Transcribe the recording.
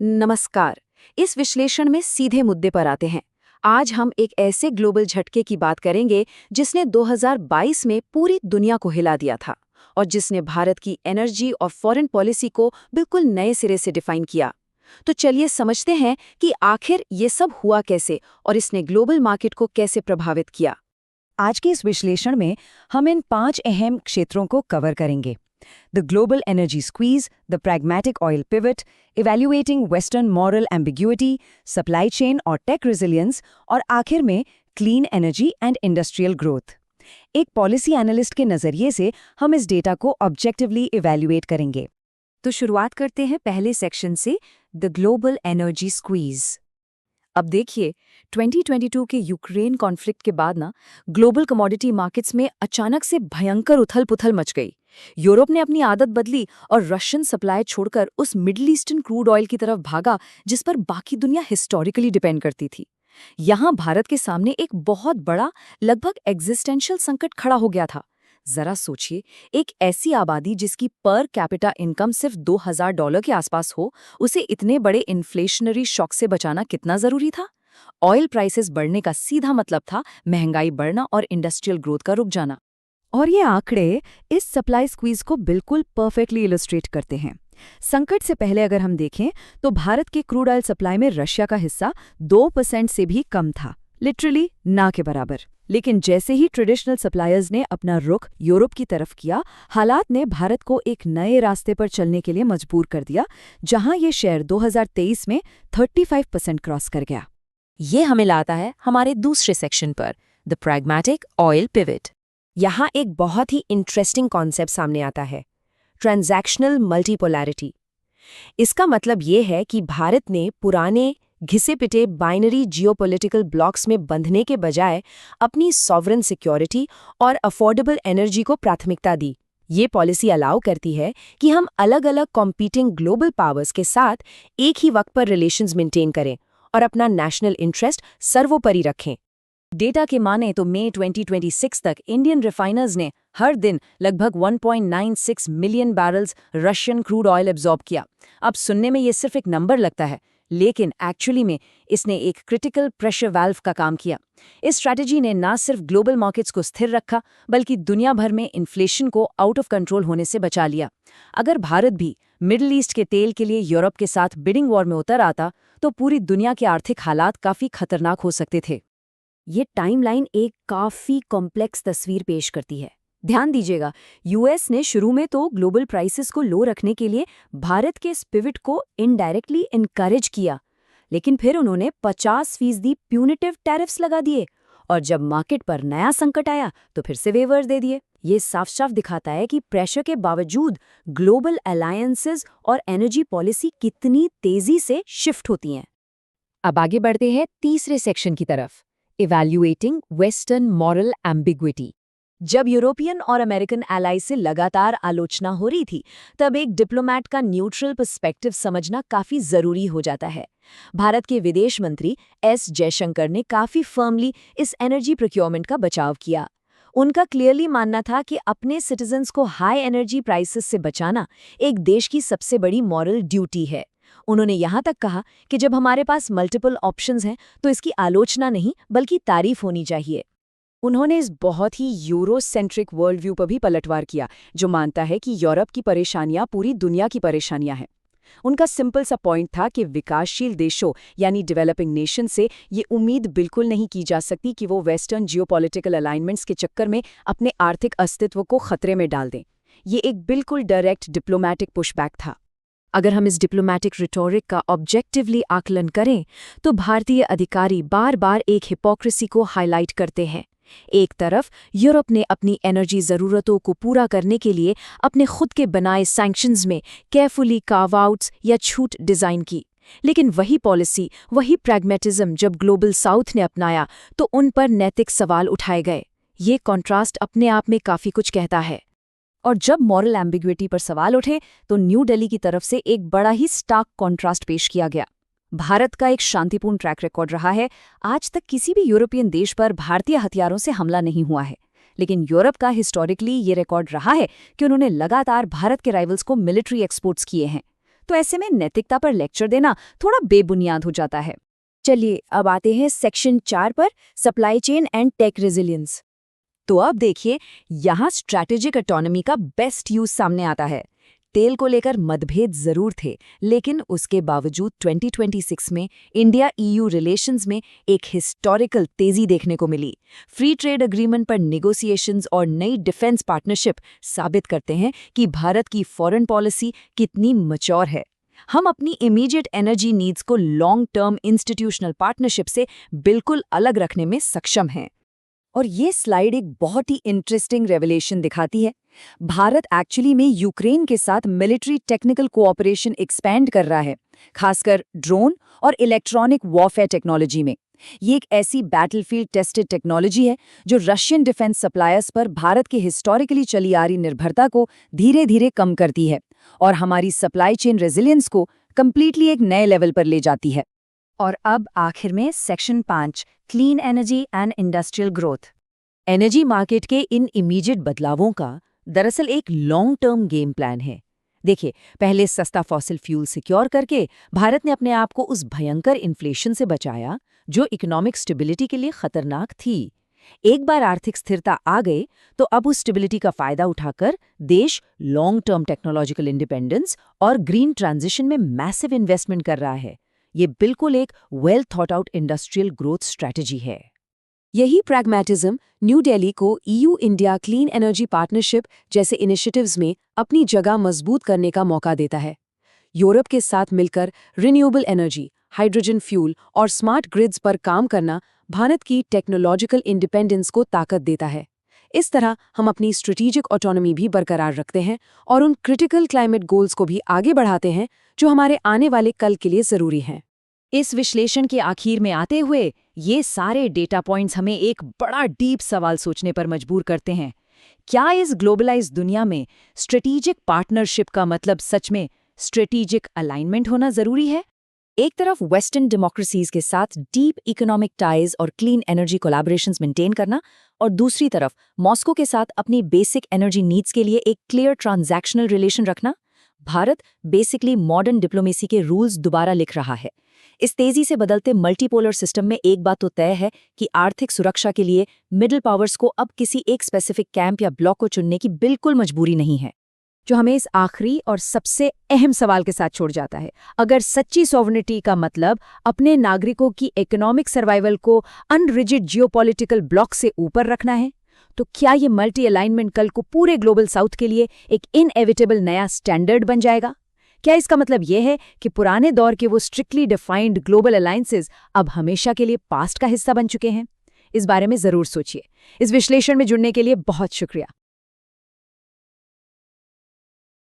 नमस्कार। इस विश्लेषण में सीधे मुद्दे पर आते हैं। आज हम एक ऐसे ग्लोबल झटके की बात करेंगे जिसने 2022 में पूरी दुनिया को हिला दिया था और जिसने भारत की एनर्जी और फॉरेन पॉलिसी को बिल्कुल नए सिरे से डिफाइन किया। तो चलिए समझते हैं कि आखिर ये सब हुआ कैसे और इसने ग्लोबल मार्केट को कैसे प्रभावित किया। आज के इस विश्लेषण में हम इन 5 अहम क्षेत्रों को कवर करेंगे: the global energy squeeze, the pragmatic oil pivot, evaluating western moral ambiguity, supply chain और टेक रेजिलियंस, और आखिर में clean energy and industrial growth. एक पॉलिसी एनालिस्ट के नजरिए से हम इस डेटा को ऑब्जेक्टिवली इवैल्यूएट करेंगे। तो शुरुआत करते हैं पहले सेक्शन से, द ग्लोबल एनर्जी स्क्वीज। अब देखिए, 2022 के यूक्रेन कॉन्फ्लिक्ट के बाद ग्लोबल कमोडिटी मार्केट्स में अचानक से भयंकर उथल-पुथल मच गई। यूरोप ने अपनी आदत बदली और रशियन सप्लाई छोड़कर उस मिडिल ईस्टर्न क्रूड ऑयल की तरफ भागा जिस पर बाकी दुनिया हिस्टोरिकली डिपेंड करती थी। यहाँ भारत के सामने एक बहुत बड़ा, लगभग एग्जिस्टेंशियल संकट खड़ा हो गया था। जरा सोचिए, एक ऐसी आबादी जिसकी पर कैपिटा इनकम सिर्फ $2000 के आसपास हो, उसे इतने बड़े इन्फ्लेशनरी शॉक से बचाना कितना जरूरी था। ऑयल प्राइसेस बढ़ने का सीधा मतलब था महंगाई बढ़ना और इंडस्ट्रियल ग्रोथ का रुक जाना। और ये आंकड़े इस सप्लाई स्क्वीज को बिल्कुल परफेक्टली इलस्ट्रेट करते हैं। संकट से पहले अगर हम देखें तो भारत के क्रूड ऑयल सप्लाई में रशिया का हिस्सा 2% से भी कम था, लिटरली ना के बराबर। लेकिन जैसे ही ट्रेडिशनल सप्लायर्स ने अपना रुख यूरोप की तरफ किया, हालात ने भारत को एक नए रास्ते पर चलने के लिए मजबूर कर दिया, जहां ये शेयर 2023 में 35% क्रॉस कर गया। ये हमें लाता है हमारे दूसरे सेक्शन पर, द प्रैग्मैटिक ऑयल पिवट। यहाँ एक बहुत ही इंटरेस्टिंग कॉन्सेप्ट सामने आता है, ट्रांजैक्शनल मल्टीपोलैरिटी। इसका मतलब ये है कि भारत ने पुराने घिसे-पिटे बाइनरी जियोपॉलिटिकल ब्लॉक्स में बंधने के बजाय अपनी सॉवरेन सिक्योरिटी और अफोर्डेबल एनर्जी को प्राथमिकता दी। ये पॉलिसी अलाउ करती है कि हम अलग-अलग कॉम्पीटिंग ग्लोबल पावर्स के साथ एक ही वक्त पर रिलेशंस मेंटेन करें और अपना नेशनल इंटरेस्ट सर्वोपरि रखें। डेटा के माने तो मई 2026 तक इंडियन रिफाइनर्स ने हर दिन लगभग 1.96 million barrels Russian crude oil absorb किया। अब सुनने में ये सिर्फ एक नंबर लगता है, लेकिन एक्चुअली में इसने एक क्रिटिकल प्रेशर वाल्व का काम किया। इस स्ट्रैटेजी ने न सिर्फ ग्लोबल मार्केट्स को स्थिर रखा, बल्कि दुनिया भर में इन्फ्लेशन को आउट ऑफ कंट्रोल होने से बचा लिया। अगर भारत भी मिडिल ईस्ट के तेल के लिए यूरोप के साथ बिडिंग वॉर में उतर आता, तो पूरी दुनिया के आर्थिक हालात काफी खतरनाक हो सकते थे। ये टाइमलाइन एक काफी कॉम्प्लेक्स तस्वीर पेश करती है। ध्यान दीजिएगा, यूएस ने शुरू में तो ग्लोबल प्राइसेस को लो रखने के लिए भारत के इस पिवट को इनडायरेक्टली इनकरेज किया, लेकिन फिर उन्होंने 50% प्यूनिटिव टैरिफ्स लगा दिए और जब मार्केट पर नया संकट आया तो फिर से वेवर्स दे दिए। ये साफ साफ दिखाता है कि प्रेशर के बावजूद ग्लोबल अलायंसेस और एनर्जी पॉलिसी कितनी तेजी से शिफ्ट होती हैं। अब आगे बढ़ते हैं तीसरे सेक्शन की तरफ, इवैल्यूएटिंग वेस्टर्न मॉरल एम्बिग्विटी। जब यूरोपियन और अमेरिकन एलाइज से लगातार आलोचना हो रही थी, तब एक डिप्लोमैट का न्यूट्रल पर्सपेक्टिव समझना काफी जरूरी हो जाता है। भारत के विदेश मंत्री एस जयशंकर ने काफी फर्मली इस एनर्जी प्रोक्योरमेंट का बचाव किया। उनका क्लियरली मानना था कि अपने सिटीजन्स को हाई एनर्जी प्राइसेस से बचाना एक देश की सबसे बड़ी मॉरल ड्यूटी है। उन्होंने यहाँ तक कहा कि जब हमारे पास मल्टीपल ऑप्शंस हैं तो इसकी आलोचना नहीं बल्कि तारीफ होनी चाहिए। उन्होंने इस बहुत ही यूरोसेंट्रिक वर्ल्ड व्यू पर भी पलटवार किया, जो मानता है कि यूरोप की परेशानियां पूरी दुनिया की परेशानियां हैं। उनका सिंपल सा पॉइंट था कि विकासशील देशों यानी डेवलपिंग नेशन से ये उम्मीद बिल्कुल नहीं की जा सकती कि वो वेस्टर्न जियोपॉलिटिकल अलाइनमेंट्स के चक्कर में अपने आर्थिक अस्तित्व को खतरे में डाल दें। ये एक बिल्कुल डायरेक्ट डिप्लोमैटिक पुशबैक था। अगर हम इस डिप्लोमैटिक रिटोरिक का ऑब्जेक्टिवली आकलन करें तो भारतीय अधिकारी बार बार एक हिपोक्रेसी को हाईलाइट करते हैं। एक तरफ यूरोप ने अपनी एनर्जी ज़रूरतों को पूरा करने के लिए अपने खुद के बनाए सैंक्शंस में केयरफुली कार्व आउट्स या छूट डिज़ाइन की, लेकिन वही पॉलिसी, वही प्रैग्मेटिज्म जब ग्लोबल साउथ ने अपनाया तो उन पर नैतिक सवाल उठाए गए। ये कॉन्ट्रास्ट अपने आप में काफ़ी कुछ कहता है। और जब मॉरल एम्बिग्विटी पर सवाल उठे तो न्यू दिल्ली की तरफ से एक बड़ा ही स्टार्क कॉन्ट्रास्ट पेश किया गया। भारत का एक शांतिपूर्ण ट्रैक रिकॉर्ड रहा है। आज तक किसी भी यूरोपियन देश पर भारतीय हथियारों से हमला नहीं हुआ है, लेकिन यूरोप का हिस्टोरिकली ये रिकॉर्ड रहा है कि उन्होंने लगातार भारत के राइवल्स को मिलिट्री एक्सपोर्ट्स किए हैं। तो ऐसे में नैतिकता पर लेक्चर देना थोड़ा बेबुनियाद हो जाता है। चलिए अब आते हैं सेक्शन 4 पर, supply chain and tech resilience. तो अब देखिए, यहाँ स्ट्रैटेजिक ऑटोनॉमी का बेस्ट यूज सामने आता है। तेल को लेकर मतभेद जरूर थे, लेकिन उसके बावजूद 2026 में इंडिया EU रिलेशंस में एक हिस्टोरिकल तेजी देखने को मिली। फ्री ट्रेड एग्रीमेंट पर नेगोशिएशंस और नई डिफेंस पार्टनरशिप साबित करते हैं कि भारत की फॉरेन पॉलिसी कितनी मैच्योर है। हम अपनी इमीडिएट एनर्जी नीड्स को लॉन्ग टर्म इंस्टीट्यूशनल पार्टनरशिप से बिल्कुल अलग रखने में सक्षम हैं। और ये स्लाइड एक बहुत ही इंटरेस्टिंग रेवलेशन दिखाती है। भारत एक्चुअली में यूक्रेन के साथ मिलिट्री टेक्निकल कोऑपरेशन एक्सपैंड कर रहा है, खासकर ड्रोन और इलेक्ट्रॉनिक वॉरफेयर टेक्नोलॉजी में। ये एक ऐसी बैटलफील्ड टेस्टेड टेक्नोलॉजी है जो रशियन डिफेंस सप्लायर्स पर भारत की हिस्टोरिकली चली आ रही निर्भरता को धीरे धीरे कम करती है और हमारी सप्लाई चेन रेजिलियंस को कंप्लीटली एक नए लेवल पर ले जाती है। और अब आखिर में section 5, clean energy and industrial growth. Energy market के इन इमीडिएट बदलावों का दरअसल एक लॉन्ग टर्म गेम प्लान है। देखिए, पहले सस्ता फॉसिल फ्यूल सिक्योर करके भारत ने अपने आप को उस भयंकर इन्फ्लेशन से बचाया जो इकोनॉमिक स्टेबिलिटी के लिए खतरनाक थी। एक बार आर्थिक स्थिरता आ गई तो अब उस स्टेबिलिटी का फायदा उठाकर देश लॉन्ग टर्म टेक्नोलॉजिकल इंडिपेंडेंस और ग्रीन ट्रांजिशन में मैसिव इन्वेस्टमेंट कर रहा है। ये बिल्कुल एक well thought out industrial growth strategy है। यही प्रैग्मैटिज्म न्यू दिल्ली को EU India clean energy partnership जैसे इनिशिएटिव्स में अपनी जगह मजबूत करने का मौका देता है। यूरोप के साथ मिलकर रिन्यूएबल एनर्जी, हाइड्रोजन फ्यूल और स्मार्ट ग्रिड्स पर काम करना भारत की टेक्नोलॉजिकल इंडिपेंडेंस को ताकत देता है। इस तरह हम अपनी स्ट्रेटेजिक ऑटोनॉमी भी बरकरार रखते हैं और उन क्रिटिकल क्लाइमेट गोल्स को भी आगे बढ़ाते हैं जो हमारे आने वाले कल के लिए जरूरी हैं। इस विश्लेषण के आखिर में आते हुए ये सारे डेटा पॉइंट्स हमें एक बड़ा डीप सवाल सोचने पर मजबूर करते हैं। क्या इस ग्लोबलाइज्ड दुनिया में स्ट्रेटेजिक पार्टनरशिप का मतलब सच में स्ट्रेटेजिक अलाइनमेंट होना जरूरी है? एक तरफ वेस्टर्न डेमोक्रेसीज के साथ डीप इकोनॉमिक टाइज और क्लीन एनर्जी कोलैबोरेशंस मेंटेन करना, और दूसरी तरफ मॉस्को के साथ अपनी बेसिक एनर्जी नीड्स के लिए एक क्लियर ट्रांजैक्शनल रिलेशन रखना। भारत बेसिकली मॉडर्न डिप्लोमेसी के रूल्स दोबारा लिख रहा है। इस तेजी से बदलते मल्टीपोलर सिस्टम में एक बात तो तय है कि आर्थिक सुरक्षा के लिए मिडिल पावर्स को अब किसी एक स्पेसिफिक कैंप या ब्लॉक को चुनने की बिल्कुल मजबूरी नहीं है, जो हमें इस आखिरी और सबसे अहम सवाल के साथ छोड़ जाता है। अगर सच्ची सॉवरेनिटी का मतलब अपने नागरिकों की इकोनॉमिक सर्वाइवल को अनरिजिड जियोपॉलिटिकल ब्लॉक से ऊपर रखना है, तो क्या ये मल्टी अलाइनमेंट कल को पूरे ग्लोबल साउथ के लिए एक इनएविटेबल नया स्टैंडर्ड बन जाएगा? क्या इसका मतलब यह है कि पुराने दौर के वो स्ट्रिक्टली डिफाइंड ग्लोबल अलायंसेज अब हमेशा के लिए पास्ट का हिस्सा बन चुके हैं? इस बारे में जरूर सोचिए। इस विश्लेषण में जुड़ने के लिए बहुत शुक्रिया।